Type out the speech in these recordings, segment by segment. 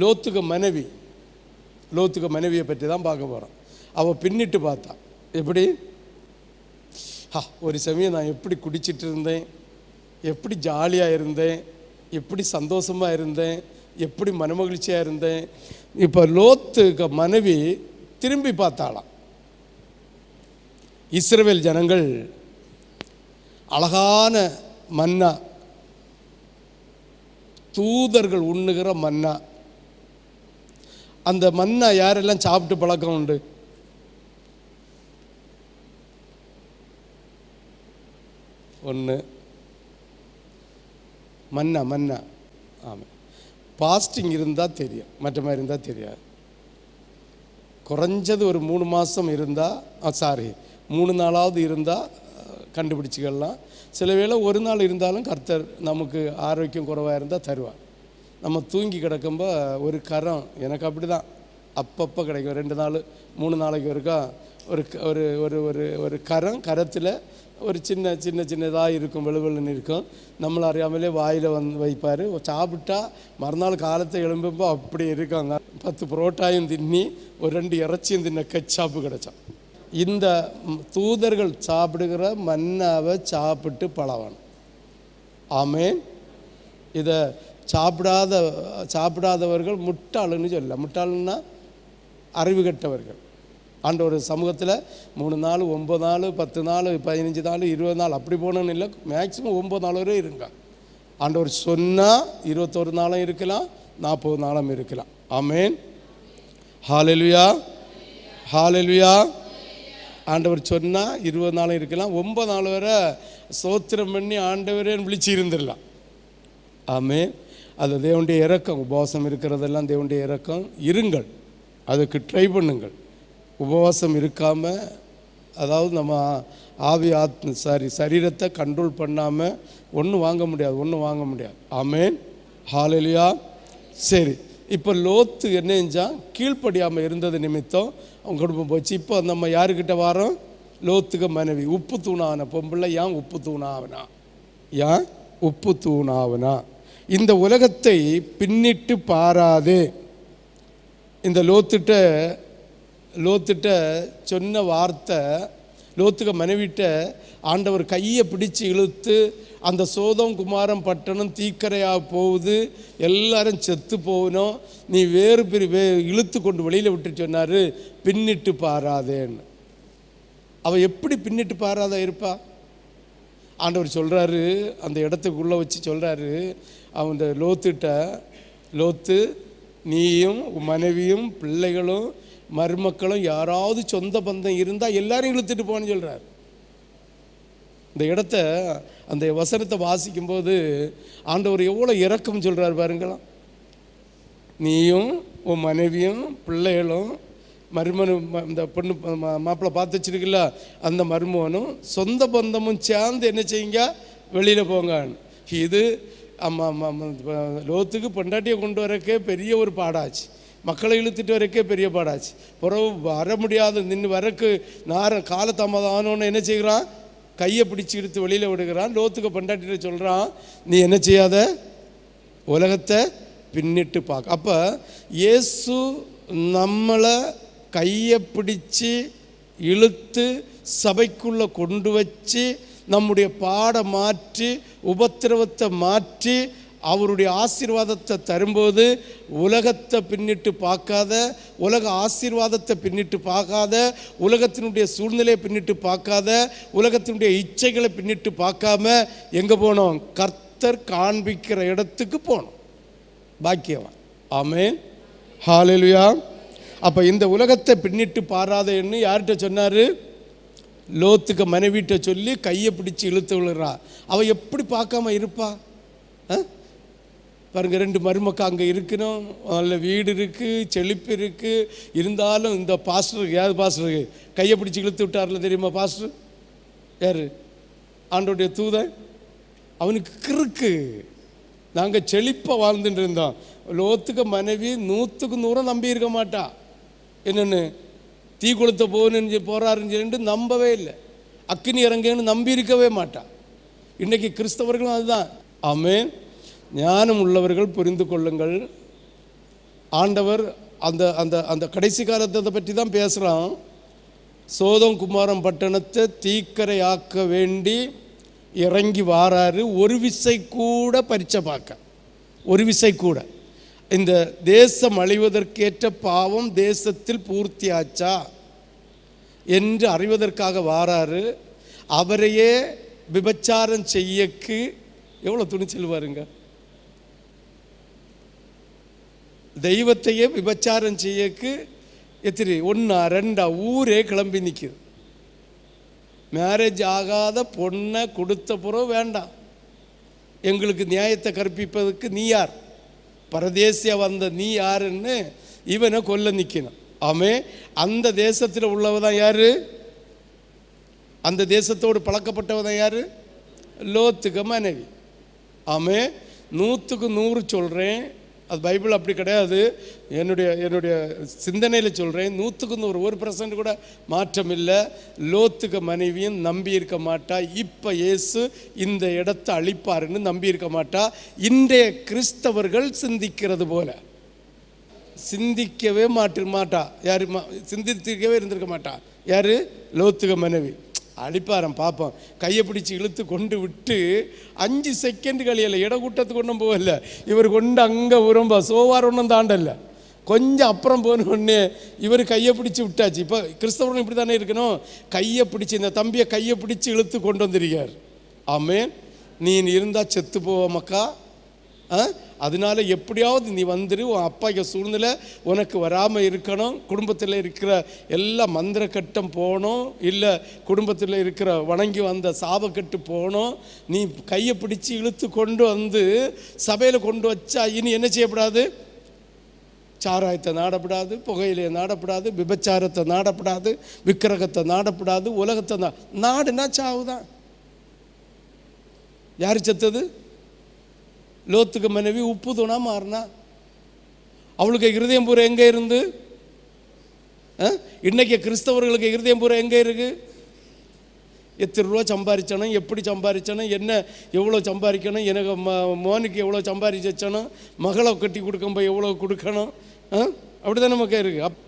லோத்துக்கு மனைவியை பற்றி தான் பார்க்க போகிறோம். அவள் பின்னிட்டு பார்த்தா எப்படி, ஒரு சமயம் நான் எப்படி குடிச்சிட்டு இருந்தேன், எப்படி ஜாலியாக இருந்தேன், எப்படி சந்தோஷமாக இருந்தேன், எப்படி மனமகிழ்ச்சியாக இருந்தேன். இப்போ லோத்துக்கு மனைவி திரும்பி பார்த்தாளாம். இஸ்ரவேல் ஜனங்கள் அழகான மன்னா, தூதர்கள் உண்ணுகிற மன்னா, அந்த மன்னா யாரெல்லாம் சாப்பிட்டு பழக்கம் உண்டு? ஒன்று மன்னா. ஆமாம், பாஸ்டிங் இருந்தால் தெரியும், மற்ற மாதிரி இருந்தால் தெரியாது. குறைஞ்சது ஒரு 3 மாதம் இருந்தால், 3 நாளாவது இருந்தால் கண்டுபிடிச்சிக்கலாம். சில வேளை ஒரு நாள் இருந்தாலும் கர்த்தர் நமக்கு ஆரோக்கியம் குறைவாக இருந்தால் தருவார். நம்ம தூங்கி கிடக்கும்போ ஒரு கரம், எனக்கு அப்படி தான் அப்பப்போ கிடைக்கும். 2 நாள் 3 நாளைக்கு ஒருக்கா ஒரு ஒரு ஒரு ஒரு கரத்தில் ஒரு சின்னதாக இருக்கும், வெளுவெளுன்னு இருக்கும். நம்மளை அறியாமலே வாயில் வைப்பார். சாப்பிட்டா மறுநாள் காலத்தை எழும்பும்போ அப்படி இருக்காங்க. 10 புரோட்டாயும் தின்னி ஒரு 2 இறைச்சியும் தின்ன கச்சாப்பு கிடைச்சான். இந்த தூதர்கள் சாப்பிடுகிற மன்னாவை சாப்பிட்டு பழகணும். ஆமேன். இதை சாப்பிடாதவர்கள் முட்டாளுன்னு சொல்ல. முட்டாளுன்னா அறிவு கெட்டவர்கள். ஆண்டவர் சமூகத்தில் 3 நாள் 9 நாள் 10 நாள் 15 நாள் 20 நாள் அப்படி போனோன்னு இல்லை, மேக்சிமம் 9 நாள் வரை இருங்க. ஆண்டவர் சொன்னால் 21 நாளும் இருக்கலாம், 40 நாளும் இருக்கலாம். ஆமேன். ஹல்லேலூயா, ஹல்லேலூயா. ஆண்டவர் சொன்னால் 20 நாளும் இருக்கலாம், 9 நாள் வரை ஸ்தோத்திரம் பண்ணி ஆண்டவரேன்னு விழிச்சு இருந்துடலாம். ஆமேன். அது தேவனுடைய இரக்கம். உபவாசம் இருக்கிறதெல்லாம் தேவனுடைய இரக்கம். இருங்கள், அதுக்கு ட்ரை பண்ணுங்கள். உபவாசம் இருக்காமல், அதாவது நம்ம சரீரத்தை கண்ட்ரோல் பண்ணாமல் ஒன்றும் வாங்க முடியாது. ஆமேன். ஹல்லேலூயா. சரி, இப்போ லோத்து என்ன செஞ்சான்? கீழ்ப்படியாமல் இருந்தது நிமித்தம் அவங்க குடும்பம் போச்சு. இப்போ நம்ம யாருக்கிட்ட வரோம்? லோத்துக்கு மனைவி. உப்பு தூணாவன பொம்பளை. ஏன் உப்பு தூணாவனா? இந்த உலகத்தை பின்னிட்டு பாராது. இந்த லோத்துட்ட சொன்ன வார்த்தை, லோத்துக்கு மனைவிட்ட ஆண்டவர் கையை பிடிச்சு இழுத்து, அந்த சோதம் குமாரம் பட்டணம் தீக்கரையாக போகுது, எல்லாரும் செத்து போகணும், நீ இழுத்து கொண்டு வெளியில் விட்டு சொன்னார், பின்னிட்டு பாராதேன்னு. அவள் எப்படி பின்னிட்டு பாராத இருப்பா? ஆண்டவர் சொல்கிறாரு, அந்த இடத்துக்குள்ளே வச்சு சொல்கிறாரு, அவன் லோத்து, நீயும் மனைவியும் பிள்ளைகளும் மருமக்களும் யாராவது சொந்த பந்தம் இருந்தால் எல்லாரையும் இழுத்துட்டு போன்னு சொல்கிறார். இந்த இடத்த, அந்த வசனத்தை வாசிக்கும்போது ஆண்டவர் எவ்வளோ இரக்கம் சொல்கிறார் பாருங்களா. நீயும் உன் மனைவியும் பிள்ளைகளும் மருமனும், இந்த பொண்ணு மாப்பிள்ளை பார்த்து வச்சிருக்குல்ல, அந்த மருமகனும் சொந்த பந்தமும் சேர்ந்து என்ன செய்யுங்க? வெளியில் போங்க. இது லோத்துக்கு பொண்டாட்டியை கொண்டு வரக்கே பெரிய ஒரு பாடாச்சு, மக்களை இழுத்துட்டு வரக்கே பெரிய பாடாச்சு. பிறகு வர முடியாது, நின்று வரக்கு காலதாமதம் ஆனோன்னு என்ன செய்கிறான்? கையை பிடிச்சி இழுத்து வெளியில் விடுகிறான். லோத்துக்கு பொண்டாட்டிகிட்ட சொல்கிறான், நீ என்ன செய்யாத, உலகத்தை பின்னிட்டு பார்க்க. அப்போ இயேசு நம்மளை கையை பிடிச்சி இழுத்து சபைக்குள்ளே கொண்டு வச்சு நம்முடைய பாடை மாற்றி உபத்திரவத்தை மாற்றி அவருடைய ஆசீர்வாதத்தை தரும்போது, உலகத்தை பின்னிட்டு பார்க்காத, உலக ஆசீர்வாதத்தை பின்னிட்டு பார்க்காத, உலகத்தினுடைய சூழ்நிலையை பின்னிட்டு பார்க்காத, உலகத்தினுடைய இச்சைகளை பின்னிட்டு பார்க்காம எங்கே போனோம்? கர்த்தர் காண்பிக்கிற இடத்துக்கு போனோம். பாக்கியவான். ஆமேன். ஹல்லேலூயா. அப்போ இந்த உலகத்தை பின்னிட்டு பாராதேன்னு யார்கிட்ட சொன்னார்? லோத்துக்கு மனைவிட்ட சொல்லி கையை பிடிச்சி இழுத்து விழுறா. அவள் எப்படி பார்க்காம இருப்பா? பாருங்க, 2 மருமக்கா அங்கே இருக்கணும், நல்ல வீடு இருக்குது, செழிப்பு இருக்குது. இருந்தாலும் இந்த பாஸ்டருக்கு, யார் பாஸ்டருக்கு கையை பிடிச்சி இழுத்து விட்டார்ல தெரியுமா? பாஸ்டர் யார்? ஆண்டோடைய தூதன். அவனுக்கு கிறுக்கு. நாங்கள் செழிப்பாக வாழ்ந்துட்டு இருந்தோம். லோத்துக்கு மனைவி 100க்கு 100 நம்பி இருக்க மாட்டா. என்னென்னு தீ கொளுத்த போறாருன்னு சொல்லிட்டு நம்பவே இல்லை. அக்கினி இறங்கன்னு நம்பி இருக்கவே மாட்டா. இன்றைக்கி கிறிஸ்தவர்களும் அதுதான். ஆமேன். ஞானம் உள்ளவர்கள் புரிந்து கொள்ளுங்கள், ஆண்டவர் அந்த அந்த அந்த கடைசி காலத்தை பற்றி தான் பேசுகிறான். சோதம் குமாரம் பட்டணத்தை தீக்கரையாக்க வேண்டி இறங்கி வாராரு. ஒரு விசை கூட பரீட்சை பார்க்க, ஒரு விசை கூட. இந்த தேசம் அழிவதற்கேற்ற பாவம் தேசத்தில் பூர்த்தியாச்சா என்று அறிவதற்காக வாராரு. அவரையே விபச்சாரம் செய்யக்கு எவ்வளோ துணிச்சல் பாருங்க. தெய்வத்தையே விபச்சாரம் செய்யக்கு எத்திரி 1 2 ஊரே கிளம்பி நிற்குது. மேரேஜ் ஆகாத பொண்ணை கொடுத்த பிறகு வேண்டாம், எங்களுக்கு நியாயத்தை கற்பிப்பதற்கு நீ யார், பரதேசியா வந்த நீ யாருன்னு இவனை கொல்ல நிற்கணும். ஆமே, அந்த தேசத்தில் உள்ளவதான் யாரு? அந்த தேசத்தோடு பழக்கப்பட்டவதான் யாரு? லோத்துக்கு மனைவி. ஆமே, 100க்கு 100 சொல்கிறேன், அது பைபிள் அப்படி கிடையாது, என்னுடைய சிந்தனையில் சொல்கிறேன். 100க்கு 100 1% கூட மாற்றம் இல்லை. லோத்துக்கு மனைவியும் நம்பி இருக்க மாட்டா, இப்போ இயேசு இந்த இடத்தை அழிப்பாருன்னு நம்பி இருக்க மாட்டா. இன்றைய கிறிஸ்தவர்கள் சிந்திக்கிறது போல சிந்திக்கவே மாட்டா. யாரு சிந்தித்திருக்கவே இருந்திருக்க மாட்டா. யாரு? லோத்துக்கு மனைவி. அழிப்பாரம் பார்ப்போம், கையை பிடிச்சி இழுத்து கொண்டு விட்டு 5 செகண்ட் கழியலை இடக்கூட்டத்துக்கு ஒன்றும் போகல. இவர் கொண்டு அங்கே உரம்பா சோவார் ஒன்றும் தாண்டல, கொஞ்சம் அப்புறம் போன உடனே இவர் கையை பிடிச்சி விட்டாச்சு. இப்போ கிறிஸ்தவர்கள் இப்படி தானே இருக்கணும், கையை பிடிச்சி, இந்த தம்பியை கையை பிடிச்சி இழுத்து கொண்டு வந்திருக்கார். ஆமேன். நீ இருந்தால் செத்து போவ மக்கா, அதனால எப்படியாவது நீ வந்துரு, உன் அப்பாய்க்கு சூழ்நிலை உனக்கு வராமல் இருக்கணும், குடும்பத்தில் இருக்கிற எல்லா மந்திர கட்டம் போகணும், இல்லை குடும்பத்தில் இருக்கிற வணங்கி வந்த சாபக்கட்டு போகணும். நீ கையை பிடிச்சி இழுத்து கொண்டு வந்து சபையில் கொண்டு வச்சா இனி என்ன செய்யப்படாது? சாராயத்தை நாடப்படாது, புகையிலையை நாடப்படாது, விபச்சாரத்தை நாடப்படாது, விக்கிரகத்தை நாடப்படாது, உலகத்தை நாடுனா சாவுதான். யார் செத்தது? லோத்துக்கு மனைவி உப்பு தூணா மாறினா. அவளுக்கு இருதயம் பூரா எங்கே இருந்து? இன்னைக்கு கிறிஸ்தவர்களுக்கு இருதயம் பூரா எங்கே இருக்கு? எத்தனை ரூபா சம்பாதிச்சணும், எப்படி சம்பாதிச்சணும், என்ன எவ்வளோ சம்பாதிக்கணும், எனக்கு மோனுக்கு எவ்வளோ சம்பாதிச்சு வச்சணும், மகளை கட்டி கொடுக்கும்போது எவ்வளோ கொடுக்கணும், அப்படி தான் நமக்கு இருக்குது.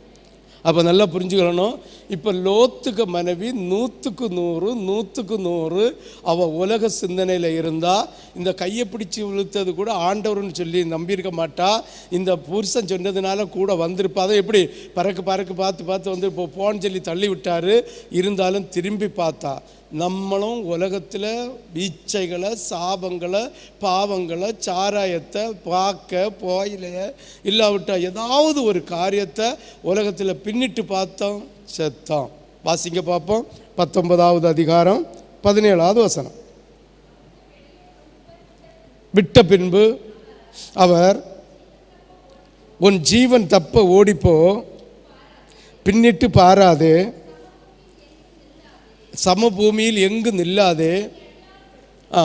அப்போ நல்லா புரிஞ்சுக்கணும். இப்போ லோத்துக்கு மனைவி 100க்கு 100 அவள் உலக சிந்தனையில் இருந்தால் இந்த கையை பிடிச்சி இழுத்தது கூட ஆண்டவர்னு சொல்லி நம்பியிருக்க மாட்டா. இந்த புருஷன் சொன்னதுனால கூட வந்திருப்பா. அதை எப்படி பறக்கு பார்த்து வந்து இப்போ போன்னு சொல்லி தள்ளி விட்டார். இருந்தாலும் திரும்பி பார்த்தா நம்மளும் உலகத்தில் வீச்சைகளை, சாபங்களை, பாவங்களை, சாராயத்தை, போயிலைய இல்லாவிட்டா ஏதாவது ஒரு காரியத்தை உலகத்தில் பின்னிட்டு பார்த்தோம், செத்தோம். வாசிங்க பார்ப்போம். 19வது அதிகாரம் 17வது வசனம். விட்ட பின்பு அவர், உன் ஜீவன் தப்ப ஓடிப்போ, பின்னிட்டு பாராதே, சமபூமியில் எங்கு நில்லாதே.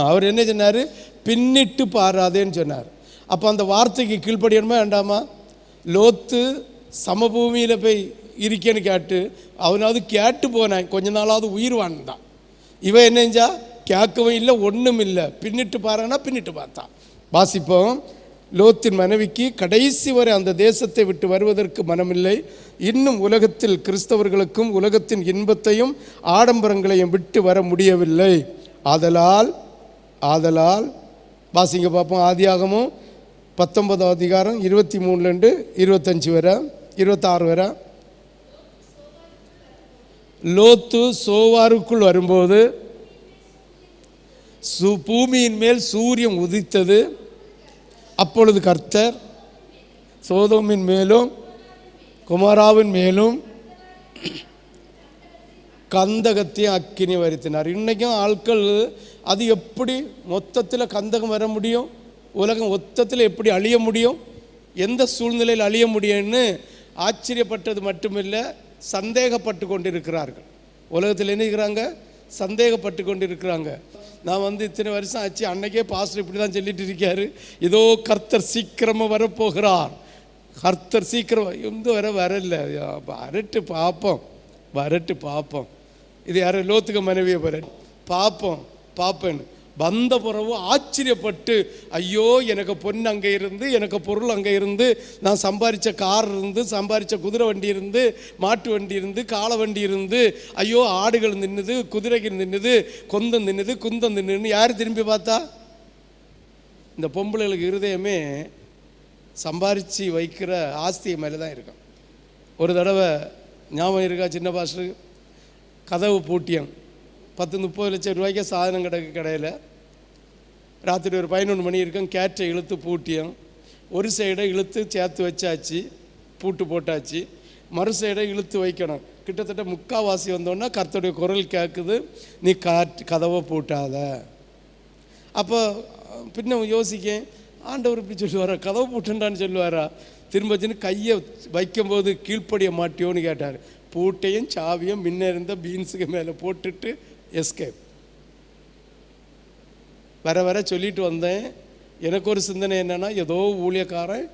அவர் என்ன சொன்னார்? பின்னிட்டு பாராதேன்னு சொன்னார். அப்போ அந்த வார்த்தைக்கு கீழ்ப்படியணுமா வேண்டாமா? லோத்து சமபூமியில் போய் இருக்கேன்னு கேட்டு அவனாவது கேட்டு போனான், கொஞ்ச நாளாவது உயிர் வாழ்ந்தான். இவன் என்னஞ்சா கேட்கவும் இல்லை, ஒன்றும் இல்லை, பின்னிட்டு பாருன்னா பின்னிட்டு பார்த்தான். வாசிப்போம். லோத்தின் மனைவிக்கு கடைசி வரை அந்த தேசத்தை விட்டு வருவதற்கு மனமில்லை. இன்னும் உலகத்தில் கிறிஸ்தவர்களுக்கும் உலகத்தின் இன்பத்தையும் ஆடம்பரங்களையும் விட்டு வர முடியவில்லை. ஆதலால் வாசிங்க பார்ப்போம். ஆதியாகமும் 19வது அதிகாரம் 23 25 வரை 26 வரை. லோத்து சோவாருக்குள் வரும்போது பூமியின் மேல் சூரியன் உதித்தது. அப்பொழுது கர்த்தர் சோதோமின் மேலும் குமாராவின் மேலும் கந்தகத்தையும் அக்கினி வருத்தினார். இன்றைக்கும் ஆட்கள் அது எப்படி மொத்தத்தில் கந்தகம் வர முடியும், உலகம் மொத்தத்தில் எப்படி அழிய முடியும், எந்த சூழ்நிலையில் அழிய முடியும்னு ஆச்சரியப்பட்டது மட்டுமில்லை, சந்தேகப்பட்டு கொண்டிருக்கிறார்கள். உலகத்தில் என்ன இருக்கிறாங்க? சந்தேகப்பட்டு கொண்டிருக்கிறாங்க. நான் இத்தனை வருஷம் ஆச்சு, அன்னைக்கே பாஸ்டர் இப்படி தான் சொல்லிட்டு இருக்காரு, ஏதோ கர்த்தர் சீக்கிரமாக வரப்போகிறார், கர்த்தர் சீக்கிரம் வரல, வரட்டு பார்ப்போம். இது யாரும் லோத்துக்கு மனைவியை பார்ப்போம். வந்த பிறகு ஆச்சரியப்பட்டு, ஐயோ எனக்கு பொண்ணு அங்கே இருந்து, எனக்கு பொருள் அங்கே இருந்து, நான் சம்பாதிச்ச கார் இருந்து, சம்பாதிச்ச குதிரை வண்டி இருந்து, மாட்டு வண்டி இருந்து, காளை வண்டி இருந்து, ஐயோ ஆடுகள் நின்றுது, குதிரைகள் நின்றுது, கொந்தம் நின்றுது, குந்தம் நின்றுன்னு யார் திரும்பி பார்த்தா? இந்த பொம்பளைகளுக்கு இருதயமே சம்பாரித்து வைக்கிற ஆஸ்தியை மேலே தான் இருக்கும். ஒரு தடவை ஞாபகம் இருக்கா, சின்ன பாஸ்டர் கதவு பூட்டியம் 10-30 லட்சம் ரூபாய்க்கு சாதனம் கிடக்கு கடையில். ராத்திரி ஒரு 11 மணி இருக்கும், கேட்டை இழுத்து பூட்டியம். ஒரு சைடை இழுத்து சேர்த்து வச்சாச்சு, பூட்டு போட்டாச்சு. மறு சைடை இழுத்து வைக்கணும். கிட்டத்தட்ட முக்கால்வாசி வந்தோன்னா கர்த்தருடைய குரல் கேட்குது, நீ கதவை பூட்டாத. அப்போ பின்ன யோசிக்கேன், ஆண்டவர் இப்படி சொல்லுவாரா, கதவை பூட்டுண்டான்னு சொல்லுவாரா? திரும்பச்சின்னு கையை வைக்கும்போது கீழ்ப்படிய மாட்டியோன்னு கேட்டார். பூட்டையும் சாவியும் முன்ன இருந்த பீன்ஸுக்கு மேலே போட்டுட்டு எஸ்கேப். வர வர சொல்லிட்டு வந்தேன். எனக்கு ஒரு சிந்தனை என்னென்னா, ஏதோ ஊழியக்காரன்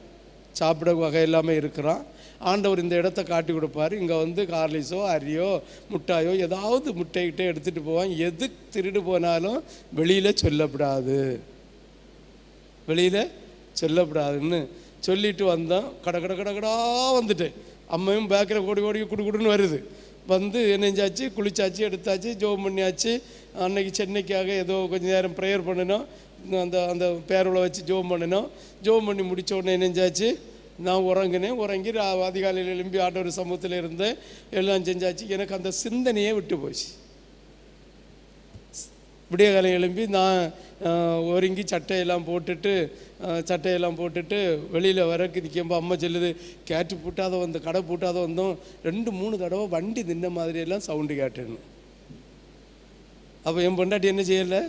சாப்பிட வகை இல்லாமல் இருக்கிறான், ஆண்டவர் இந்த இடத்த காட்டி கொடுப்பார், இங்கே வந்து கார்லிஸோ அரியோ முட்டாயோ ஏதாவது முட்டைகிட்டே எடுத்துகிட்டு போவான், எது திருடு போனாலும் வெளியில் சொல்லப்படாது, வெளியில் சொல்லப்படாதுன்னு சொல்லிட்டு வந்தோம். கடா வந்துட்டேன். அம்மையும் பேக்கில் ஓடி குடுன்னு வருது. வந்து என்னஞ்சாச்சு, குளிச்சாச்சு, எடுத்தாச்சு, ஜோம் பண்ணியாச்சு. அன்னைக்கு சென்னைக்காக ஏதோ கொஞ்சம் நேரம் ப்ரேயர் பண்ணினோம். அந்த பேரோட வச்சு ஜோம் பண்ணினோம். ஜோம் பண்ணி முடித்த உடனே என்னஞ்சாச்சு, நான் உறங்கி அதிகாலையில் எழும்பி ஆண்டவர் சமூகத்தில் இருந்தேன். எல்லாம் செஞ்சாச்சு. எனக்கு அந்த சிந்தனையே விட்டு போச்சு. விடிய காலம் எழும்பி நான் ஒருங்கி சட்டையெல்லாம் போட்டுட்டு வெளியில் வரக்கு நிற்கும்போது அம்மா சொல்லுது, கேட்டு பூட்டாத வந்து கடை பூட்டாத வந்தோம். 2-3 தடவை வண்டி நின்ன மாதிரியெல்லாம் சவுண்டு கேட்டேன்னு. அப்போ என் பொண்டாட்டி என்ன செய்யலை,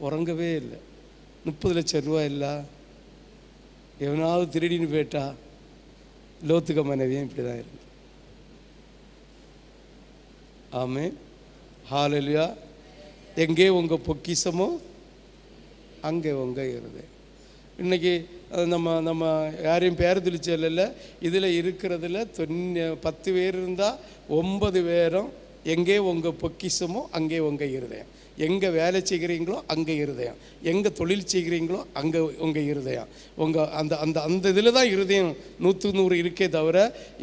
உறங்கவே இல்லை. 30 லட்சம் ரூபா இல்லை, எவனாவது திருடின்னு போயிட்டா. லோத்துக்க மனைவியும் இப்படி தான் இருந்து. ஆமென், ஹல்லேலூயா. எங்கே உங்கள் பொக்கிஷமோ அங்கே உங்கள் இருதயம். இன்றைக்கி நம்ம யாரையும் பேர் தெளிச்சல, இதில் இருக்கிறதுல 10 பேர் இருந்தால் 9 பேரும் எங்கே உங்கள் பொக்கிஷமோ அங்கே உங்கள் இருதயம். எங்கே வேலை செய்கிறீங்களோ அங்கே இருதயம், எங்கே தொழில் செய்கிறீங்களோ அங்கே உங்கள் இருதயம். உங்கள் அந்த அந்த அந்த இதில் தான் இருதயம் 100 இருக்கே தவிர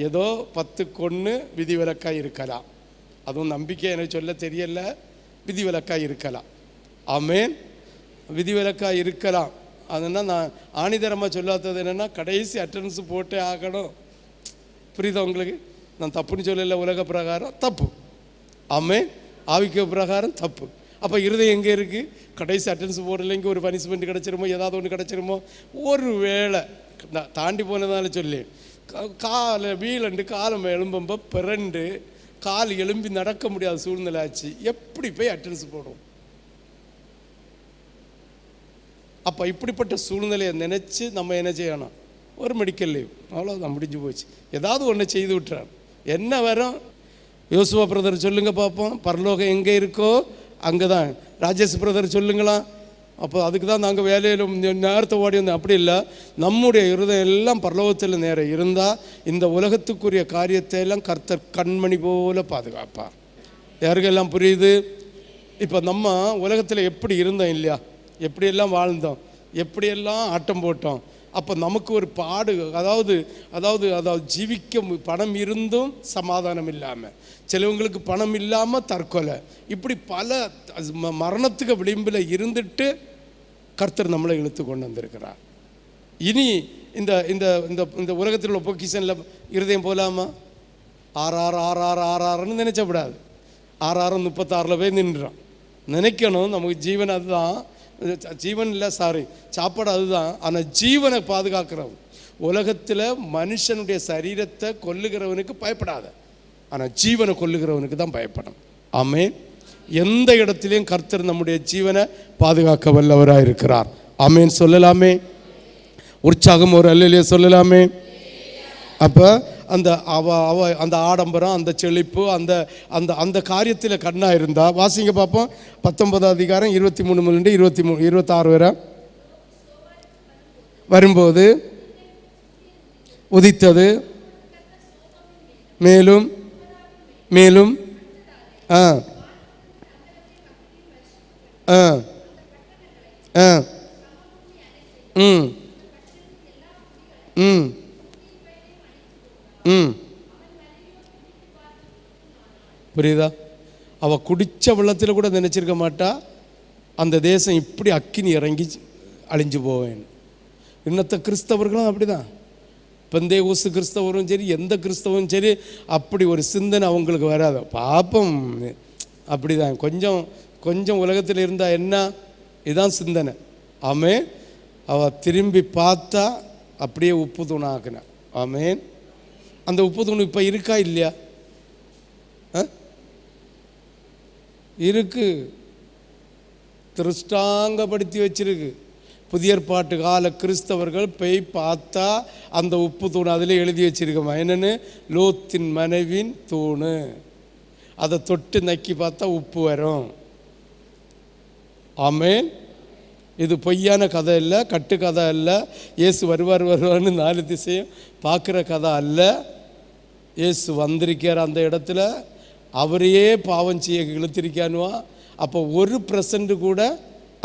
ஏதோ 10 கொன்று விதிவிலக்காக இருக்கலாம். அதுவும் நம்பிக்கை எனக்கு சொல்ல தெரியல, விதிவிலக்காக இருக்கலாம். ஆமென், விதிவிலக்காக இருக்கலாம். அதனால் நான் ஆணிதரமாக சொல்லாதது என்னென்னா, கடைசி அட்டண்டன்ஸ் போட்டே ஆகணும். புரியுதா உங்களுக்கு? நான் தப்புன்னு சொல்லலை, உலக பிரகாரம் தப்பு. ஆமென், ஆவிக்க பிரகாரம் தப்பு. அப்போ இருதயம் எங்கே இருக்குது? கடைசி அட்டண்டன்ஸ் போடல, இங்கே ஒரு பனிஷ்மெண்ட் கிடச்சிருமோ, ஏதாவது ஒன்று கிடச்சிருமோ, ஒரு வேளை தாண்டி போனதால சொல்லி வீலண்டு காலம் எழும்பும்போ பிறண்டு கால் எழும்பி நடக்க முடியாத சூழ்நிலை ஆச்சு. எப்படி போய் அட்டண்டன்ஸ் போடும்? அப்போ இப்படிப்பட்ட சூழ்நிலையை நினச்சி நம்ம என்ன செய்யணும்? ஒரு மெடிக்கல் லீவ், அவ்வளோதான், முடிஞ்சு போச்சு. ஏதாவது ஒன்று செய்து விட்டுறான். என்ன வரும்? யோசுவா பிரதர் சொல்லுங்கள் பார்ப்போம். பரலோகம் எங்கே இருக்கோ அங்கே தான். ராஜேஷ் பிரதர் சொல்லுங்களா? அப்போ அதுக்கு தான் நாங்கள் வேலையில் நேரத்தை ஓடி வந்தோம். அப்படி இல்லை, நம்முடைய இருதயம் எல்லாம் பரலோகத்தில் நேரம் இருந்தால் இந்த உலகத்துக்குரிய காரியத்தை எல்லாம் கர்த்தர் கண்மணி போல பாதுகாப்பார். யாருக்கெல்லாம் புரியுது? இப்போ நம்ம உலகத்தில் எப்படி இருந்தோம் இல்லையா, எப்படியெல்லாம் வாழ்ந்தோம், எப்படியெல்லாம் ஆட்டம் போட்டோம். அப்போ நமக்கு ஒரு பாடு, அதாவது ஜீவிக்க பணம் இருந்தும் சமாதானம் இல்லாமல், சிலவங்களுக்கு பணம் இல்லாமல் தற்கொலை, இப்படி பல மரணத்துக்கு விளிம்பில் இருந்துட்டு கர்த்தர் நம்மளை இழுத்து கொண்டு வந்திருக்கிறார். இனி இந்த இந்த இந்த இந்த உலகத்தில் உள்ள பொக்கிஷனில் இருதயம் போகலாமா? ஆறாறுன்னு நினைச்சப்படாது. 36 போய் நின்றுறான். நினைக்கணும் நமக்கு ஜீவன் அதுதான், ஜீவன் இல்லை, சாப்பாடு அதுதான். ஆனால் ஜீவனை பாதுகாக்கிறவன். உலகத்தில் மனுஷனுடைய சரீரத்தை கொல்லுகிறவனுக்கு பயப்படாத, ஆனால் ஜீவனை கொல்லுகிறவனுக்கு தான் பயப்படும். ஆமென். எந்த இடத்திலையும் கர்த்தர் நம்முடைய ஜீவனை பாதுகாக்க வல்லவராக இருக்கிறார். ஆமென் சொல்லலாமே. உற்சாகம் ஒரு அல்லேலூயா சொல்லலாமே. அப்போ அந்த ஆடம்பரம், அந்த செழிப்பு, அந்த அந்த அந்த காரியத்தில் கண்ணாக இருந்தால், வாசிங்க பார்ப்போம். 19 அதிகாரம் 23 26 வரை. வரும்போது உதித்தது மேலும் மேலும் ஆ ஆ ம் ம் ம் புரியுதா? அவள் குடித்த வெள்ளத்தில் கூட நினச்சிருக்க மாட்டா அந்த தேசம் இப்படி அக்கினி இறங்கி அழிஞ்சு போவேன். இன்னத்த கிறிஸ்தவர்களும் அப்படி தான். பெந்தேகோஸ்து கிறிஸ்தவரும் சரி, எந்த கிறிஸ்தவரும் சரி, அப்படி ஒரு சிந்தனை அவங்களுக்கு வராது. பாப்பம் அப்படி தான். கொஞ்சம் கொஞ்சம் உலகத்தில் இருந்தால் என்ன, இதுதான் சிந்தனை. ஆமேன். அவள் திரும்பி பார்த்தா அப்படியே உப்பு தூண் ஆக்கினான். ஆமேன். அந்த உப்பு தூண் இப்போ இருக்கா இல்லையா? இருக்கு, திருஷ்டாங்கப்படுத்தி வச்சிருக்கு. புதிய ஏற்பாட்டு கால கிறிஸ்தவர்கள் போய் பார்த்தா அந்த உப்பு தூண் அதில் எழுதி வச்சிருக்கோமா என்னென்னு, லோத்தின் மனைவின் தூணு. அதை தொட்டு நக்கி பார்த்தா உப்பு வரும். ஆமேன். இது பொய்யான கதை இல்லை, கட்டு கதை இல்லை. இயேசு வருவார்னு 4 திசையும் பார்க்குற கதை அல்ல. இயேசு வந்திருக்கார் அந்த இடத்துல, அவரையே பாவம் செய்ய இழுத்திருக்கானுவா. அப்போ 1% கூட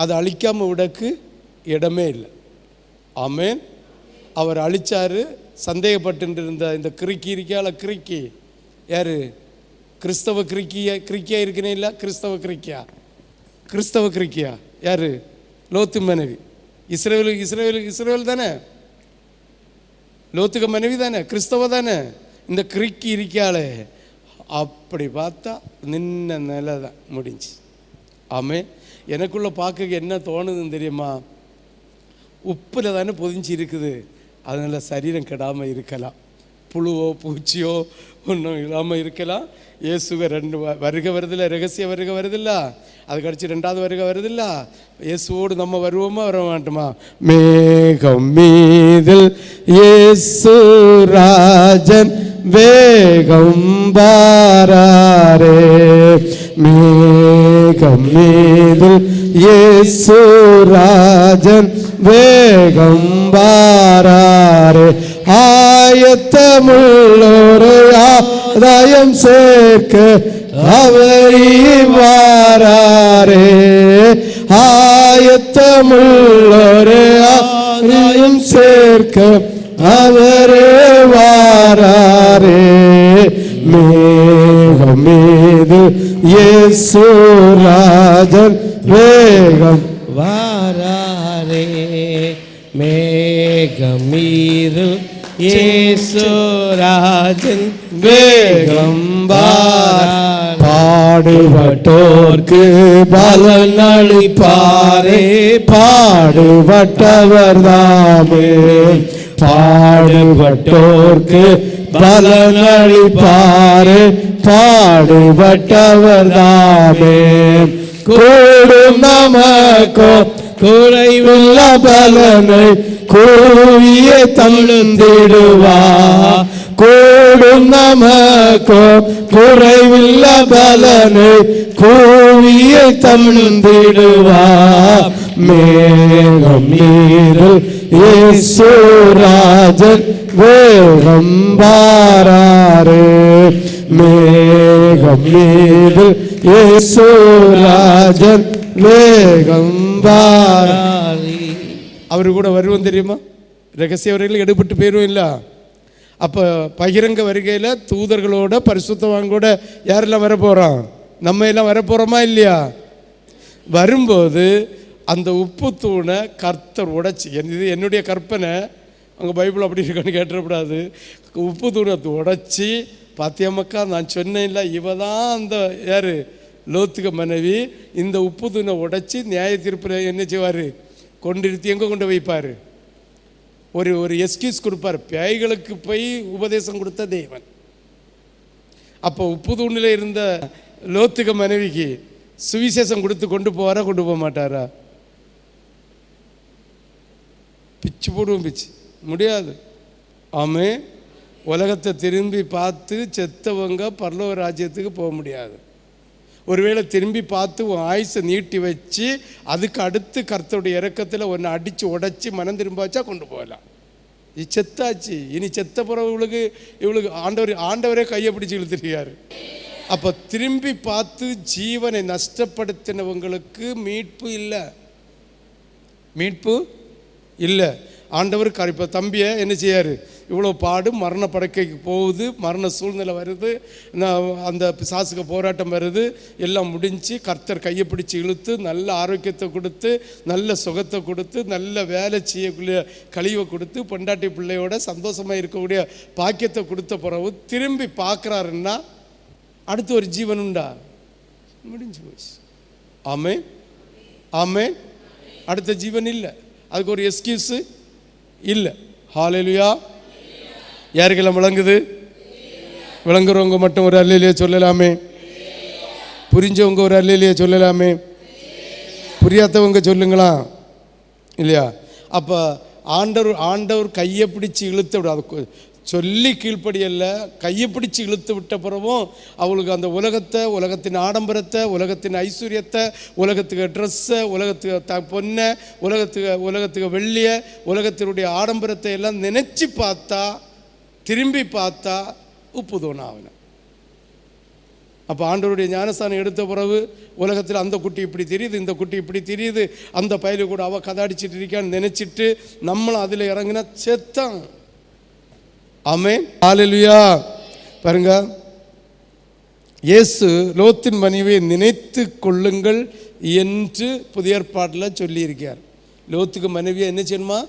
அதை அழிக்காமல் விடக்கு இடமே இல்லை. ஆமேன். அவர் அழிச்சார். சந்தேகப்பட்டு இருந்த இந்த கிறுக்கி இருக்கால, கிறுக்கி யார்? கிறிஸ்தவ கிறுக்கியா இருக்குனே இல்லை, கிறிஸ்தவ கிறுக்கியா யார்? லோத்து மனைவி. இஸ்ரவேல் தானே, லோத்துக்கு மனைவி தானே, கிறிஸ்தவ தானே. இந்த கிறுக்கி இருக்காளே, அப்படி பார்த்தா நின்ன நிலை தான் முடிஞ்சு. ஆமே. எனக்குள்ளே பார்க்க என்ன தோணுதுன்னு தெரியுமா? உப்பில் தானே பொதிஞ்சு இருக்குது, அதனால் சரீரம் கெடாமல் இருக்கலாம், புழுவோ பூச்சியோ ஒன்றும் இல்லாமல் இருக்கலாம். இயேசுவை 2 வருகை வருதில்ல, ரகசிய வருகை வருதில்ல, அது கழிச்சு 2வது வருகை வருதில்ல. இயேசுவோடு நம்ம வருவோமா வர மாட்டோமா? மேகம் மீதில் இயேசு ராஜன் வேகம் பாராரே, மேகம் மீதில் இயேசு ராஜன் வேகம் பாராரே, ஆயத்தமுள்ளோரை ஆதாயம் சேர்க்க அவரை வாராரே, ஆயத்தமுள்ளோரை ஆதாயம் சேர்க்க அவரே வாராரே, மேகம் மீது இயேசு ராஜன் வேகம் வாராரே, மேகம் மீது இயேசு ராஜன் வேகம் வாராரே, பாடுபட்டோர்க்கு பலன் அளிப்பாரே, பாடுபட்டவர் தாமே, பாடுபட்டோர்க்கு பலன் அளிப்பாரே, பாடுபட்டவர் தாமே, கூடும் நமக்கோ குறைவுள்ள பலனை கூவிய தழுந்திடுவா, கூடும் நமக்கோ குறைவுள்ள பலனை கூவிய தழுந்திடுவா, மேகம் நீரில் இயேசு ராஜன் வேகம் பாராரே, மேகம் நீரில் இயேசு ராஜன் வேகம் பாராரே. அவரு கூட வருவோம் தெரியுமா? ரகசிய வரையில் எடுபட்டு போயிடும் இல்லை. அப்போ பகிரங்க வருகையில் தூதர்களோட பரிசுத்தவான்களோட யாரெல்லாம் வர போகிறோம்? நம்ம எல்லாம் வர போகிறோமா இல்லையா? வரும்போது அந்த உப்பு தூணை கர்த்தர் உடைச்சி, இது என்னுடைய கற்பனை, அங்கே பைபிள் அப்படி இருக்கான்னு கேட்டக்கூடாது. உப்பு தூணை உடைச்சி, பாத்தியம்மக்கா நான் சொன்னேன் இல்லை, இவ தான் அந்த யார்? லோத்துக்க மனைவி. இந்த உப்பு தூணை உடைச்சி நியாய தீர்ப்பில் என்ன செய்வார்? கொண்டிருத்தி எங்கே கொண்டு வைப்பார்? ஒரு எஸ்கியூஸ் கொடுப்பார். பேய்களுக்கு போய் உபதேசம் கொடுத்த தேவன். அப்போ உப்பு தூணில் இருந்த லோத்துக்க மனைவிக்கு சுவிசேஷம் கொடுத்து கொண்டு போவாரா, கொண்டு போக மாட்டாரா? பிச்சு போடுவோம், பிச்சு முடியாது. ஆமே. உலகத்தை திரும்பி பார்த்து செத்தவங்க பரலோக ராஜ்யத்துக்கு போக முடியாது. ஒருவேளை திரும்பி பார்த்து உன் ஆயுசை நீட்டி வச்சு அதுக்கு அடுத்து கர்த்தருடைய இறக்கத்தில் ஒன்று அடித்து உடைச்சி மனம் திரும்ப வச்சா கொண்டு போகலாம். இது செத்தாச்சு. இனி செத்த பிறகு இவளுக்கு ஆண்டவரே கையை பிடிச்சி இழுத்துருக்காரு. அப்போ திரும்பி பார்த்து ஜீவனை நஷ்டப்படுத்தினவங்களுக்கு மீட்பு இல்லை, மீட்பு இல்லை. ஆண்டவர் இப்போ தம்பியை என்ன செய்யார், இவ்வளோ பாடு, மரண படுக்கைக்கு போகுது, மரண சூழ்நிலை வருது, அந்த பிசாசுக்கு போராட்டம் வருது, எல்லாம் முடிஞ்சு கர்த்தர் கையை பிடிச்சி இழுத்து நல்ல ஆரோக்கியத்தை கொடுத்து, நல்ல சுகத்தை கொடுத்து, நல்ல வேலை செய்யக்கூடிய கழிவை கொடுத்து, பொண்டாட்டி பிள்ளையோட சந்தோஷமாக இருக்கக்கூடிய பாக்கியத்தை கொடுத்த பிறகு திரும்பி பார்க்குறாருன்னா அடுத்து ஒரு ஜீவன் உண்டா? முடிஞ்சு போச்சு. ஆமென், ஆமென். அடுத்த ஜீவன் இல்லை, அதுக்கு ஒரு எக்ஸ்கியூஸு இல்லை. ஹல்லேலூயா. யாருக்கெல்லாம் விளங்குது? விளங்குறவங்க மட்டும் ஒரு அல்லேலூயா சொல்லலாமே. புரிஞ்சவங்க ஒரு அல்லேலூயா சொல்லலாமே. புரியாதவங்க சொல்லுங்களா இல்லையா? அப்போ ஆண்டவர் கையை பிடிச்சி இழுத்து விட, அது சொல்லி கீழ்ப்படியல்ல, கையை பிடிச்சி இழுத்து விட்ட பிறவும் அவளுக்கு அந்த உலகத்தை, உலகத்தின் ஆடம்பரத்தை, உலகத்தின் ஐஸ்வர்யத்தை, உலகத்துக்கு ட்ரெஸ்ஸை, உலகத்துக்கு பொண்ணை, உலகத்துக்கு வெள்ளியை, உலகத்தினுடைய ஆடம்பரத்தை எல்லாம் நினச்சி பார்த்தா, திரும்பி பார்த்தா உப்பு தோணாவின. அப்போ ஆண்டவருடைய ஞானஸ்தானம் எடுத்த பிறகு உலகத்தில் அந்த குட்டி இப்படி தெரியுது, இந்த குட்டி இப்படி தெரியுது, அந்த பயில கூட அவள் கதாடிச்சிட்டு இருக்கான்னு நினச்சிட்டு நம்மளும் அதில் இறங்கினா செத்தான். ஆமென், ஹல்லேலூயா. பாருங்க, இயேசு லோத்தின் மனைவியை நினைத்து கொள்ளுங்கள் என்று புதிய ஏற்பாட்டில் சொல்லியிருக்கார். லோத்துக்கு மனைவியை என்ன செய்யணுமா?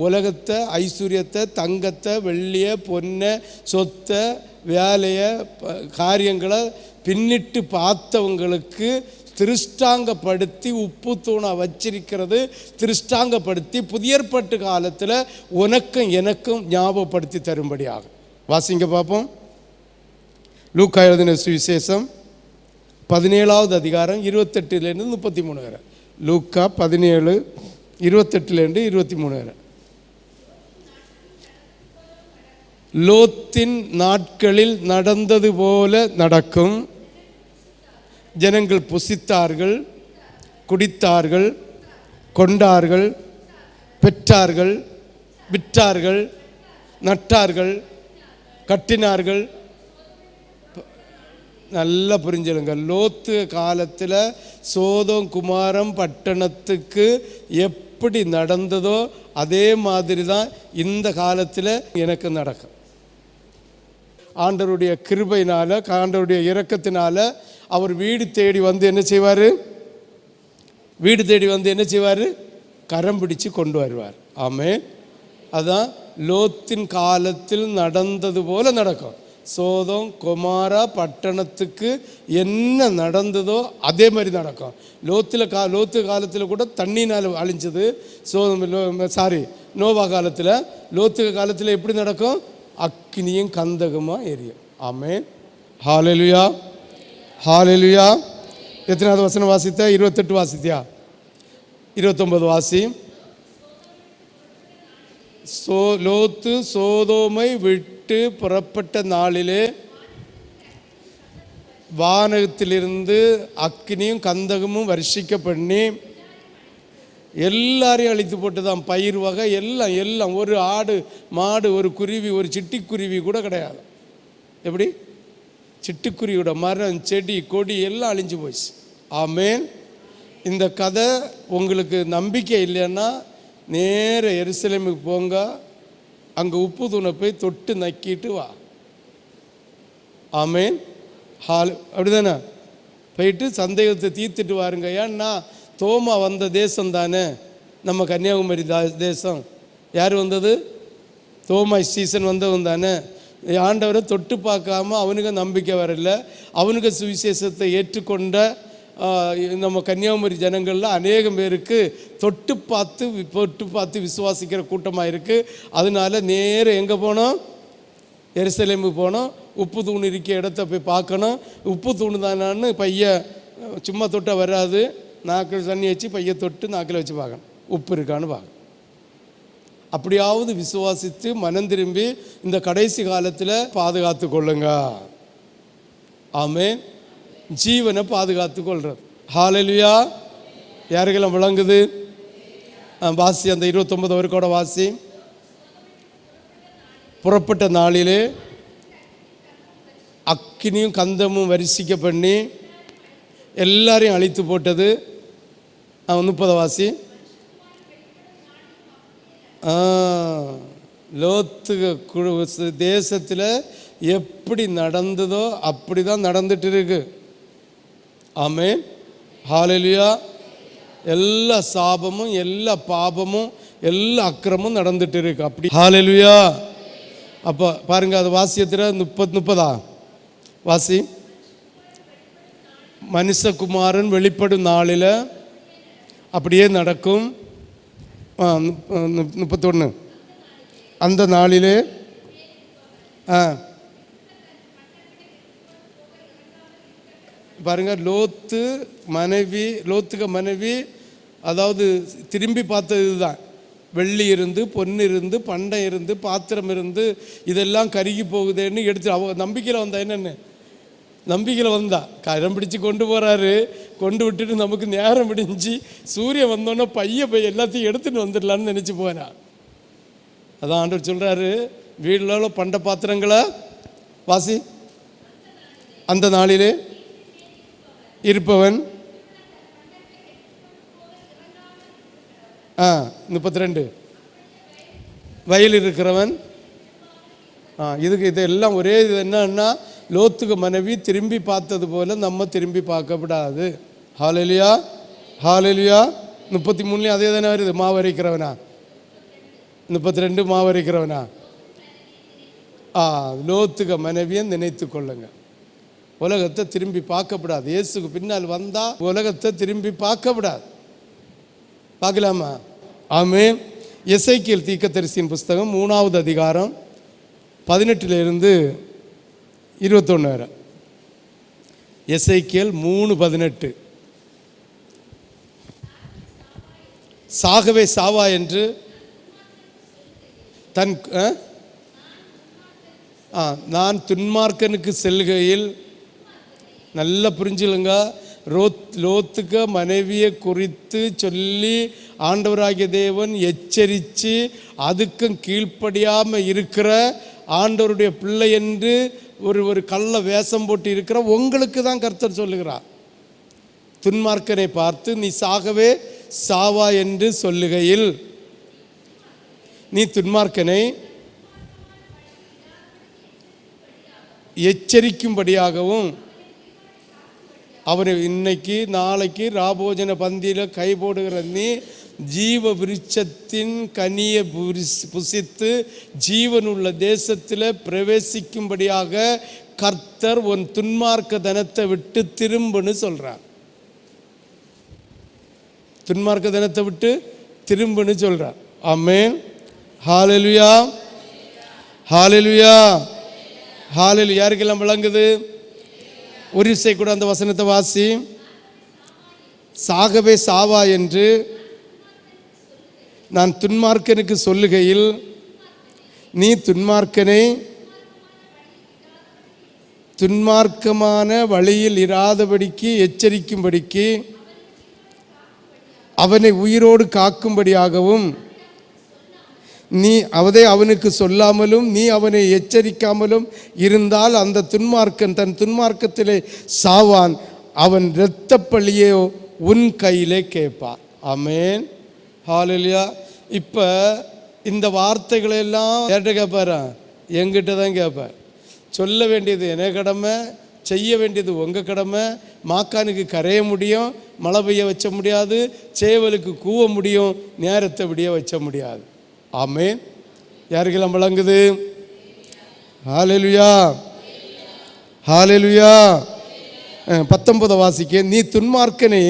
உலகத்தை, ஐஸ்வர்யத்தை, தங்கத்தை, வெள்ளியை, பொன்னை, சொத்தை, வேலையை, காரியங்களை பின்னிட்டு பார்த்தவங்களுக்கு திருஷ்டாங்கப்படுத்தி உப்பு தூணை வச்சிருக்கிறது, திருஷ்டாங்கப்படுத்தி புதிய ஏற்பாட்டு காலத்தில் உனக்கும் எனக்கும் ஞாபகப்படுத்தி தரும்படியாக. வாசிங்க பார்ப்போம். லூக்கா எழுதின சுவிசேஷம் 17வது அதிகாரம் 28 33 வரை. லூக்கா 17 28 23 வரை. லோத்தின் நாட்களில் நடந்தது போல நடக்கும். ஜனங்கள் புசித்தார்கள், குடித்தார்கள், கொண்டார்கள், பெற்றார்கள், விற்றார்கள், நட்டார்கள், கட்டினார்கள். நல்லா புரிஞ்சுடுங்க. லோத்து காலத்தில் சோதோம் குமாரம் பட்டணத்துக்கு எப்படி நடந்ததோ அதே மாதிரி தான் இந்த காலத்தில் எனக்கு நடக்கும். ஆண்டவருடைய கிருபையினால், ஆண்டவருடைய இரக்கத்தினால அவர் வீடு தேடி வந்து என்ன செய்வார்? வீடு தேடி வந்து என்ன செய்வார்? கரம் பிடிச்சு கொண்டு வருவார். ஆமென். அதான் லோத்தின் காலத்தில் நடந்தது போல நடக்கும். சோதோம் குமாரா பட்டணத்துக்கு என்ன நடந்ததோ அதே மாதிரி நடக்கும். லோத்து காலத்தில் கூட தண்ணினால் அழிஞ்சது. நோவா காலத்தில், லோத்து காலத்தில் எப்படி நடக்கும்? அக்கினியும் கந்தகமாக எரியும். ஆமென், ஹல்லேலூயா, ஹல்லேலூயா. எத்தனாவது வசனம் வாசித்தா? 28 வாசித்தியா? 29 வாசி. லோத்து சோதோமை விட்டு புறப்பட்ட நாளிலே வானத்திலிருந்து அக்கினியும் கந்தகமும் வருஷிக்க பண்ணி எல்லாரையும் அழித்து போட்டு தான். பயிர் வகை எல்லாம் எல்லாம், ஒரு ஆடு மாடு, ஒரு குருவி, ஒரு சிட்டுக்குருவி கூட கிடையாது. எப்படி? சிட்டுக்குருவியோட மரம், செடி, கொடி எல்லாம் அழிஞ்சு போச்சு. ஆமென். இந்த கதை உங்களுக்கு நம்பிக்கை இல்லைன்னா நேர எருசலேமுக்கு போங்க, அங்கே உப்பு தூணை போய் தொட்டு நக்கிட்டு வா. ஆமென், அப்படிதானே? போயிட்டு சந்தேகத்தை தீர்த்துட்டு வாருங்க. ஏன்னா தோமா வந்த தேசம் தானே நம்ம கன்னியாகுமரி தேசம். யார் வந்தது? தோமா சீசன் வந்தவன் தானே. ஆண்டவரை தொட்டு பார்க்காம அவனுக்கு நம்பிக்கை வரல. அவனுக்கு சுவிசேஷத்தை ஏற்றுக்கொண்ட நம்ம கன்னியாகுமரி ஜனங்களில் அநேகம் பேருக்கு தொட்டு பார்த்து விசுவாசிக்கிற கூட்டமாக இருக்குது. அதனால நேரம் எங்கே போனோம்? எருசலேமுக்கு போனோம். உப்பு தூண் இருக்க இடத்த போய் பார்க்கணும். உப்பு தூணு தானான்னு பைய சும்மா தொட்ட வராது. நாக்கில் தண்ணி வச்சு பைய தொட்டு நாக்கில் வச்சு பார்க்கணும், உப்பு இருக்கான்னு பார்க்கணும். அப்படியாவது விசுவாசித்து மனம் திரும்பி இந்த கடைசி காலத்தில் பாதுகாத்து கொள்ளுங்க. ஆமென். ஜீவனை பாதுகாத்து கொள்றது. ஹல்லேலூயா. யாருக்கெல்லாம் விளங்குது? வாசி, அந்த 29 வரைக்கும் வாசி. புறப்பட்ட நாளிலே அக்கினியும் கந்தமும் வரிசிக்க பண்ணி எல்லாரையும் அழித்து போட்டது. 30 வாசி. லோத்து தேசத்தில் எப்படி நடந்ததோ அப்படி தான் நடந்துட்டு இருக்கு. ஆமென், ஹல்லேலூயா. எல்லா சாபமும், எல்லா பாபமும், எல்லா அக்கிரமும் நடந்துட்டு இருக்கு அப்படி. ஹல்லேலூயா. அப்போ பாருங்க, அது வாசியத்தில் 30 வாசி. மனுஷகுமாரன் வெளிப்படும் நாளில் அப்படியே நடக்கும். 31 அந்த நாளிலே பாருங்க, லோத்துக்கு மனைவி அதாவது திரும்பி பார்த்தது இதுதான். வெள்ளி இருந்து, பொண்ணு இருந்து, பண்டம் இருந்து, பாத்திரம் இருந்து, இதெல்லாம் கருகி போகுதுன்னு எடுத்து அவ நம்பிக்கையில் வந்தா. என்னென்னு நம்பிக்கையில் வந்தா, கரம் பிடிச்சி கொண்டு போகிறாரு. கொண்டு விட்டுட்டு நமக்கு நேரம் பிடிஞ்சி சூரியன் வந்தோன்னே பைய எல்லாத்தையும் எடுத்துகிட்டு வந்துடலான்னு நினச்சி போனா. அதான் ஆண்டவர் சொல்கிறாரு, வீட்டில் பண்ட பாத்திரங்களை வாசி. அந்த நாளிலே இருப்பவன் 32 வயல் இருக்கிறவன். இது எல்லாம் ஒரே இது. என்னன்னா, லோத்துக்கு மனைவி திரும்பி பார்த்தது போல நம்ம திரும்பி பார்க்கப்படாது. ஹல்லேலூயா, ஹல்லேலூயா. 33 அதே தானே வருது. மாவரைக்கிறவனா 32 மாவரைக்கிறவனா. லோத்துக்கு மனைவியை நினைத்து கொள்ளுங்க. உலகத்தை திரும்பி பார்க்கப்படாது. இயேசுக்கு பின்னால் வந்தா உலகத்தை திரும்பி பார்க்கப்படாது. பார்க்கலாமா? ஆமென். எசேக்கியேல் தீர்க்கதரிசியின் புஸ்தகம் 3வது அதிகாரம் 18 21 வரை. எசேக்கியேல் 3:18. சாகவே சாவா என்று நான் துன்மார்க்கனுக்கு செல்கையில், நல்லா புரிஞ்சுலுங்க, லோத்துக்க மனைவியை குறித்து சொல்லி ஆண்டவராகிய தேவன் எச்சரித்து அதுக்கும் கீழ்ப்படியாமல் இருக்கிற ஆண்டவருடைய பிள்ளை என்று ஒரு கள்ள வேஷம் போட்டு இருக்கிற உங்களுக்கு தான் கர்த்தர் சொல்லுகிறார். துன்மார்க்கனை பார்த்து நீ சாகவே சாவா என்று சொல்லுகையில், நீ துன்மார்க்கனை எச்சரிக்கும்படியாகவும் அவரை இன்னைக்கு நாளைக்கு ராபோஜன பந்தியில் கை போடுகிற நீ ஜீவ விருட்சத்தின் கனியை புசித்து ஜீவனுள்ள தேசத்தில் பிரவேசிக்கும்படியாக கர்த்தர் உன் துன்மார்க்க தனத்தை விட்டு திரும்புன்னு சொல்கிறார். துன்மார்க்க தனத்தை விட்டு திரும்புன்னு சொல்கிறார். ஆமென், ஹல்லேலூயா, ஹல்லேலூயா, ஹல்லேலூயா. யாருக்கெல்லாம் விளங்குது? ஒரு விசை கூட அந்த வசனத்தை வாசி. சாகவே சாவா என்று நான் துன்மார்க்கனுக்கு சொல்லுகையில், நீ துன்மார்க்கனை துன்மார்க்கமான வழியில் இராதபடிக்கு எச்சரிக்கும்படிக்கு அவனை உயிரோடு காக்கும்படியாகவும் நீ அவனுக்கு சொல்லாமலும் நீ அவனை எச்சரிக்காமலும் இருந்தால் அந்த துன்மார்க்கன் தன் துன்மார்க்கத்திலே சாவான், அவன் இரத்தப்பழியோ உன் கையிலே கேட்பான். ஆமென், ஹல்லேலூயா. இப்போ இந்த வார்த்தைகளெல்லாம் யார்கிட்ட கேட்பாரா? என்கிட்ட தான் கேட்பார். சொல்ல வேண்டியது என்ன கடமை, செய்ய வேண்டியது உங்கள் கடமை. மாக்கானுக்கு கரைய முடியும், மழை பெய்ய வச்ச முடியாது. சேவலுக்கு கூவ முடியும், நேரத்தை விடிய வச்ச முடியாது. ஆமென். யாருக்கெல்லாம் விளங்குது? ஹல்லேலூயா, ஹல்லேலூயா. 19 வாசிக்க, நீ துன்மார்க்கனை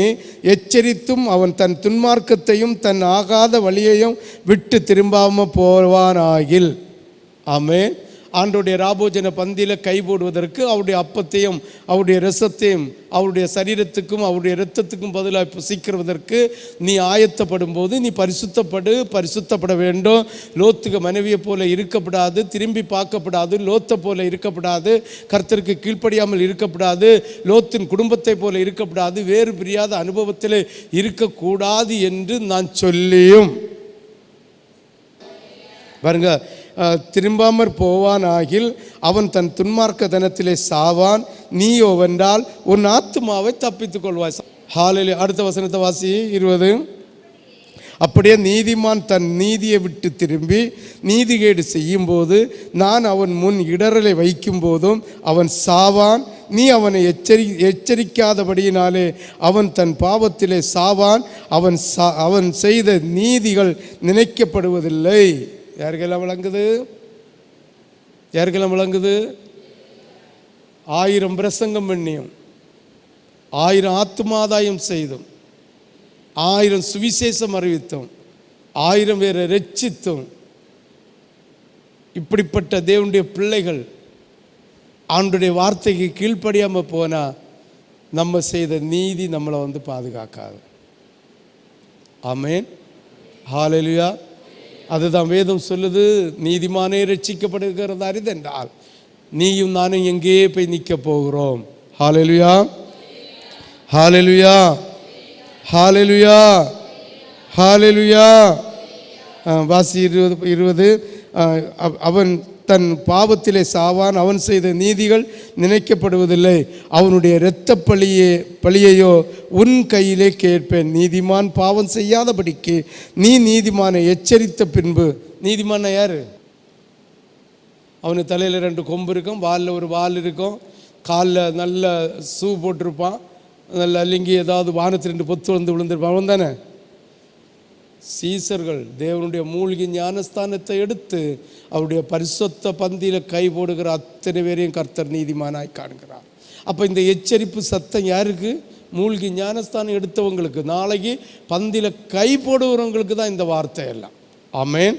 எச்சரித்தும் அவன் தன் துன்மார்க்கத்தையும் தன் ஆகாத வழியையும் விட்டு திரும்பாமல் போவானாகில். ஆமென். ஆண்டோடைய ராபோஜன பந்தியில் கை போடுவதற்கு அவருடைய அப்பத்தையும் அவருடைய ரசத்தையும் அவருடைய சரீரத்துக்கும் அவருடைய இரத்தத்துக்கும் பதிலாக புசிக்கிறதற்கு நீ ஆயத்தப்படும் போது நீ பரிசுத்தப்பட வேண்டும். லோத்துக்கு மனைவியை போல இருக்கப்படாது, திரும்பி பார்க்கப்படாது. லோத்தை போல இருக்கப்படாது, கர்த்தருக்கு கீழ்ப்படியாமல் இருக்கப்படாது. லோத்தின் குடும்பத்தை போல இருக்கப்படாது, வேறு பிரியாத அனுபவத்தில் இருக்கக்கூடாது என்று நான் சொல்லியும் பாருங்க. திரும்பாமற் போவானாகில் அவன் தன் துன்மார்க்க தனத்திலே சாவான். நீயோ வென்றால் உன் ஆத்துமாவை தப்பித்துக் கொள்வாய். ஹalleluya. அடுத்த வசனத்தை வாசி 20. அப்படியே நீதிமான் தன் நீதியை விட்டு திரும்பி நீதிகேடு செய்யும்போது நான் அவன் முன் இடரலை வைக்கும் போதும் அவன் சாவான். நீ அவனை எச்சரிக்காதபடியினாலே அவன் தன் பாவத்திலே சாவான். அவன் செய்த நீதிகள் நினைக்கப்படுவதில்லை. யாருக்கெல்லாம் விளங்குது? யாருக்கெல்லாம் விளங்குது? 1000 பிரசங்கம் பண்ணியும் 1000 ஆத்துமாதாயம் செய்தும் 1000 சுவிசேஷம் அறிவித்தோம் 1000 பேரை ரட்சித்தோம். இப்படிப்பட்ட தேவனுடைய பிள்ளைகள் ஆண்டுடைய வார்த்தைக்கு கீழ்ப்படியாமல் போனால் நம்ம செய்த நீதி நம்மளை பாதுகாக்காது. ஆமென். ஹalleluya. அதுதான் வேதம் சொல்லுது. நீதிமானே ரட்சிக்கப்படுகிறது அரிதென்றால் நீயும் நானும் எங்கே போய் நிற்க போகிறோம்? ஹalleluya. ஹalleluya. ஹalleluya. ஹalleluya. வாசி 20. அவன் தன் பாவத்திலே சாவான். அவன் செய்த நீதிகள் நினைக்கப்படுவதில்லை. அவனுடைய இரத்த பழியையோ உன் கையிலே கேட்பேன். நீதிமான் பாவம் செய்யாதபடிக்கு நீ நீதிமானை எச்சரித்த பின்பு. நீதிமான யாரு? அவனுக்கு தலையில் 2 கொம்பு இருக்கும், வாலில் ஒரு வால் இருக்கும், காலில் நல்ல ஷூ போட்டிருப்பான், நல்ல லிங்கி ஏதாவது வானத்தில் 2 பொத்து வந்து விழுந்திருப்பான். அவன் தானே சீசர்கள் தேவனுடைய மூழ்கி ஞானஸ்தானத்தை எடுத்து அவருடைய பரிசுத்த பந்தியில் கை போடுகிற அத்தனை பேரையும் கர்த்தர் நீதிமானாய் காண்கிறார். அப்போ இந்த எச்சரிப்பு சத்தம் யாருக்கு? மூழ்கி ஞானஸ்தானம் எடுத்தவங்களுக்கு, நாளைக்கு பந்தியில் கை போடுகிறவங்களுக்கு தான் இந்த வார்த்தை எல்லாம். ஆமென்.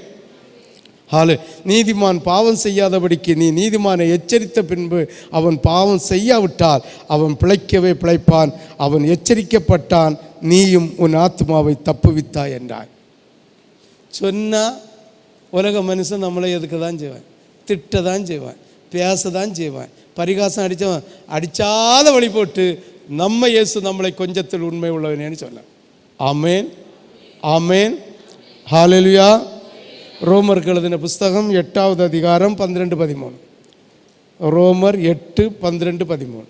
நீதிமான் பாவம் செய்யாதபடிக்கு நீ நீதிமானை எச்சரித்த பின்பு அவன் பாவம் செய்யாவிட்டால் அவன் பிழைக்கவே பிழைப்பான். அவன் எச்சரிக்கப்பட்டான், நீயும் உன் ஆத்மாவை தப்புவித்தாய் என்றாய். சொன்னால் உலக மனுஷன் நம்மளை எதுக்கு தான் செய்வான்? திட்ட தான் செய்வான், பேச தான் செய்வான், பரிகாசம் அடித்தவன் அடித்தாத வழி போட்டு நம்ம இயேசு நம்மளை கொஞ்சத்தில் உண்மை உள்ளவனேன்னு சொல்ல. ஆமேன். ஆமேன். ஹalleluya. ரோமருக்கு எழுதின புஸ்தகம் 8வது அதிகாரம் 12-13. ரோமர் 8:12-13.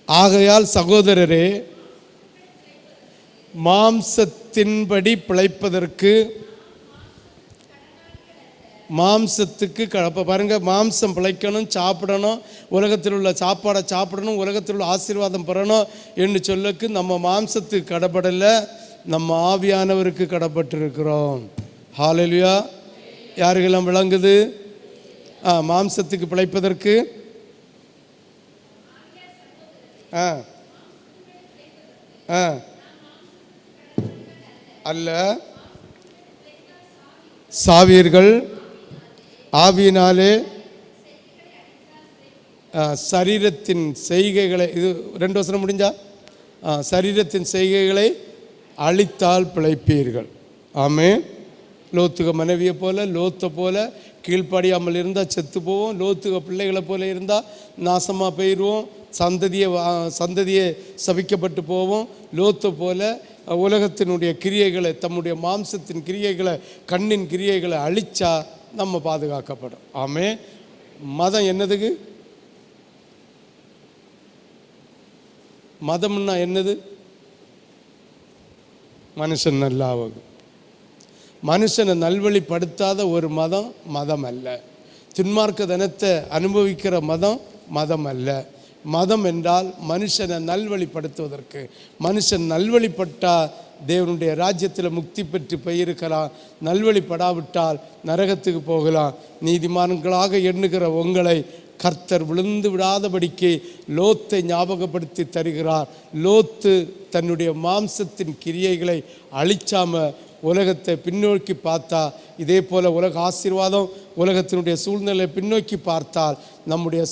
ஆகையால் சகோதரரே, மாம்சத்தின்படி பிழைப்பதற்கு மாம்சத்துக்கு இப்போ பாருங்கள், மாம்சம் பிழைக்கணும், சாப்பிடணும், உலகத்தில் உள்ள சாப்பாடை சாப்பிடணும், உலகத்தில் உள்ள ஆசீர்வாதம் பெறணும் என்று சொல்லக்கு நம்ம மாம்சத்துக்கு கடப்படலை, நம்ம ஆவியானவருக்கு கடப்பட்டிருக்கிறோம். ஹalleluya. யாருக்கெல்லாம் விளங்குது? மாம்சத்துக்கு பிழைப்பதற்கு அல்ல, சாவீர்கள் ஆவியினாலே சரீரத்தின் செய்கைகளை, இது 2 வசனம் முடிஞ்சா, சரீரத்தின் செய்கைகளை அழித்தால் பிழைப்பீர்கள். ஆமென். லோத்துக மனைவியை போல, லோத்தை போல கீழ்ப்படியாமல் இருந்தால் செத்து போவோம். லோத்துக பிள்ளைகளை போல இருந்தால் நாசமாக போயிடுவோம். சந்ததியை சபிக்கப்பட்டு போவோம். லோத்தை போல உலகத்தினுடைய கிரியைகளை, தம்முடைய மாம்சத்தின் கிரியைகளை, கண்ணின் கிரியைகளை அழிச்சா நம்ம பாதுகாக்கப்படும். ஆமென். மதம் என்னதுக்கு? மதம்னா என்னது? மனுஷன் நல்லாவது. மனுஷனை நல்வழிப்படுத்தாத ஒரு மதம் மதம் அல்ல. துன்மார்க்க தனத்தை அனுபவிக்கிற மதம் மதம் அல்ல. மதம் என்றால் மனுஷனை நல்வழிப்படுத்துவதற்கு. மனுஷன் நல்வழிப்பட்டால் தேவனுடைய ராஜ்யத்தில் முக்தி பெற்று போயிருக்கலாம். நல்வழிப்படாவிட்டால் நரகத்துக்கு போகலாம். நீதிமான்களாக எண்ணுகிற உங்களை கர்த்தர் விழுந்து விடாதபடிக்கு லோத்தை ஞாபகப்படுத்தி தருகிறார். லோத்து தன்னுடைய மாம்சத்தின் கிரியைகளை அழிச்சாமல் உலகத்தை பின்னோக்கி பார்த்தா, இதே போல் உலக ஆசீர்வாதம், உலகத்தினுடைய சூழ்நிலை பின்னோக்கி பார்த்தால் நம்முடைய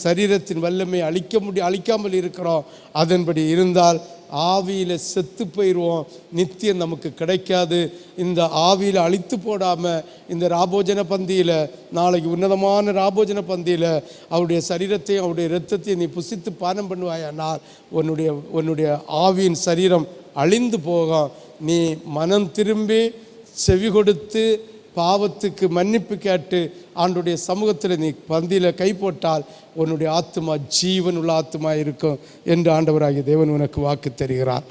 சரீரத்தின் வல்லமை அழிக்காமல் இருக்கிறோம். அதன்படி இருந்தால் ஆவியில் செத்து போயிடுவோம். நித்தியம் நமக்கு கிடைக்காது. இந்த ஆவியில் அழித்து போடாமல் இந்த ராபோஜன பந்தியில், நாளைக்கு உன்னதமான ராபோஜன பந்தியில் அவருடைய சரீரத்தையும் அவருடைய இரத்தத்தையும் நீ புசித்து பானம் பண்ணுவாயானால் உன்னுடைய ஆவியின் சரீரம் அழிந்து போகும். நீ மனம் திரும்பி செவி கொடுத்து பாவத்துக்கு மன்னிப்பு கேட்டு ஆண்டுடைய சமூகத்தில் நீ பந்தியில் கை போட்டால் உன்னுடைய ஆத்துமா ஜீவன் உள்ள ஆத்துமா இருக்கும் என்று ஆண்டவராகிய தேவன் உனக்கு வாக்கு தருகிறார்.